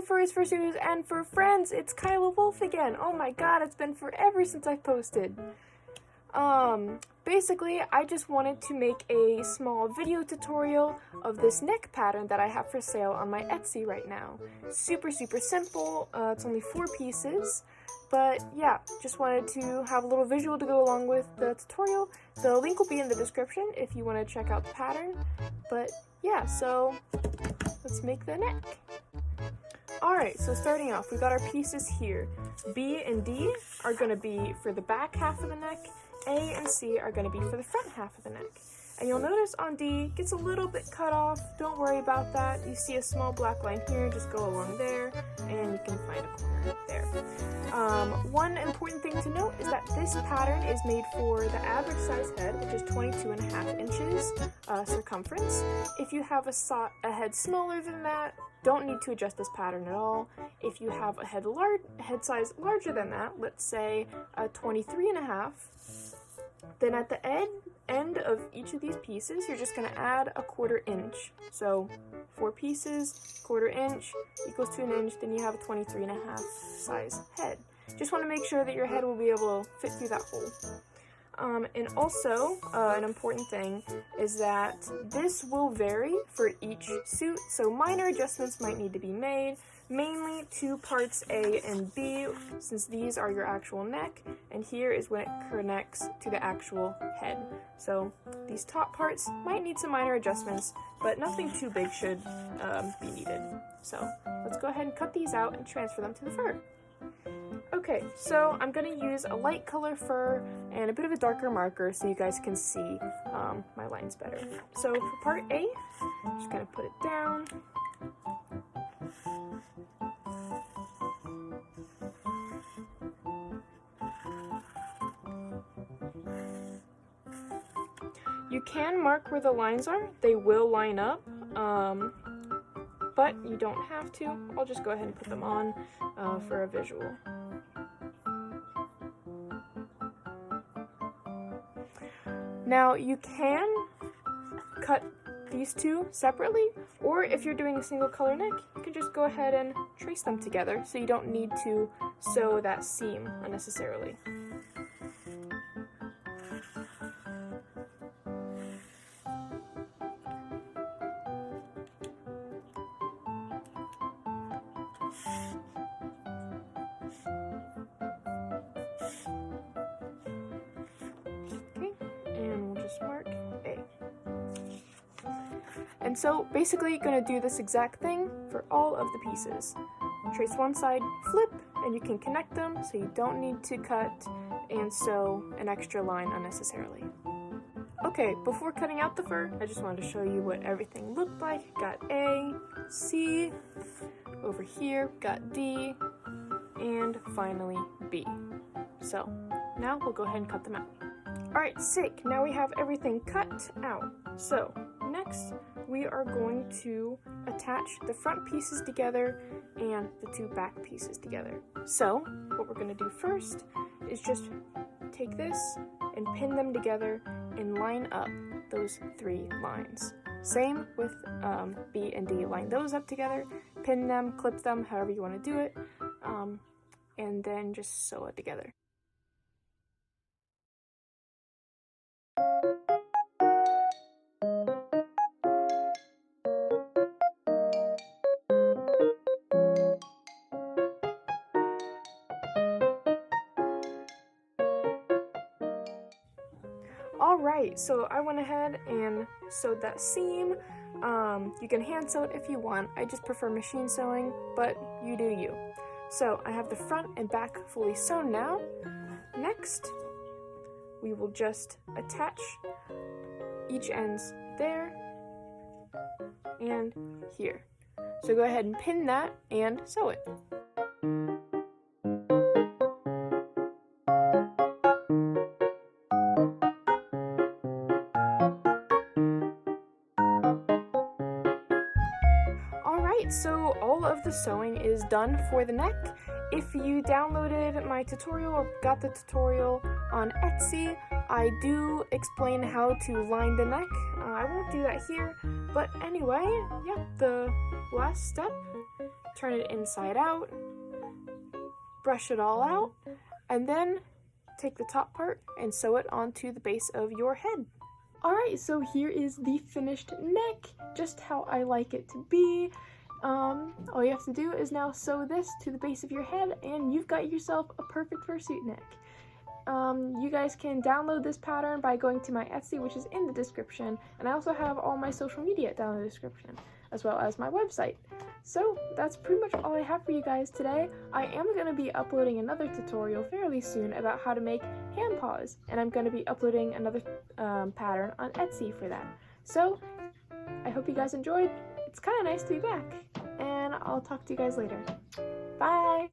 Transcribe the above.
furries, fursuiters, and for friends, it's Kyla Wolf again. Oh my god, it's been forever since I've posted. Basically, I just wanted to make a small video tutorial of this neck pattern that I have for sale on my Etsy right now. Super simple, it's only 4 pieces, but yeah, just wanted to have a little visual to go along with the tutorial. The link will be in the description if you want to check out the pattern, but yeah, so let's make the neck. Alright, so starting off, we got our pieces here. B and D are going to be for the back half of the neck, A and C are going to be for the front half of the neck. And you'll notice on D, it gets a little bit cut off, don't worry about that. You see a small black line here, just go along there, and you can find a corner there. One important thing to note is that this pattern is made for the average size head, which is 22.5 inches circumference. If you have a head smaller than that, don't need to adjust this pattern at all. If you have a head size larger than that, let's say 23.5, then at the end of each of these pieces, you're just going to add a 1/4 inch. So 4 pieces, 1/4 inch equals to 1 inch, then you have a 23.5 size head. Just want to make sure that your head will be able to fit through that hole. And also, an important thing is that this will vary for each suit, so minor adjustments might need to be made, mainly to parts A and B, since these are your actual neck, and here is when it connects to the actual head. So these top parts might need some minor adjustments, but nothing too big should be needed. So let's go ahead and cut these out and transfer them to the fur. Okay, so I'm going to use a light color fur and a bit of a darker marker so you guys can see my lines better. So for part A, I'm just going to put it down. You can mark where the lines are, they will line up, but you don't have to. I'll just go ahead and put them on for a visual. Now you can cut these two separately, or if you're doing a single color neck, you can just go ahead and trace them together so you don't need to sew that seam unnecessarily. Mark A. And so basically you're going to do this exact thing for all of the pieces. Trace one side, flip, and you can connect them so you don't need to cut and sew an extra line unnecessarily. Okay, before cutting out the fur, I just wanted to show you what everything looked like. Got A, C, over here, got D, and finally B. So now we'll go ahead and cut them out. Alright, sick. Now we have everything cut out. So, next we are going to attach the front pieces together and the 2 back pieces together. So, what we're going to do first is just take this and pin them together and line up those 3 lines. Same with B and D. Line those up together, pin them, clip them, however you want to do it, and then just sew it together. Alright, so I went ahead and sewed that seam. You can hand sew it if you want. I just prefer machine sewing, but you do you. So I have the front and back fully sewn now. Next, we will just attach each ends there and here. So go ahead and pin that and sew it. Alright, so all of the sewing is done for the neck. If you downloaded my tutorial or got the tutorial on Etsy, I do explain how to line the neck. I won't do that here, but anyway, yeah, the last step turn it inside out, brush it all out, and then take the top part and sew it onto the base of your head. Alright, so here is the finished neck, just how I like it to be. All you have to do is now sew this to the base of your head and you've got yourself a perfect fursuit neck. You guys can download this pattern by going to my Etsy, which is in the description, and I also have all my social media down in the description, as well as my website. So that's pretty much all I have for you guys today. I am going to be uploading another tutorial fairly soon about how to make hand paws, and I'm going to be uploading another pattern on Etsy for that. So I hope you guys enjoyed. It's kind of nice to be back, and I'll talk to you guys later. Bye!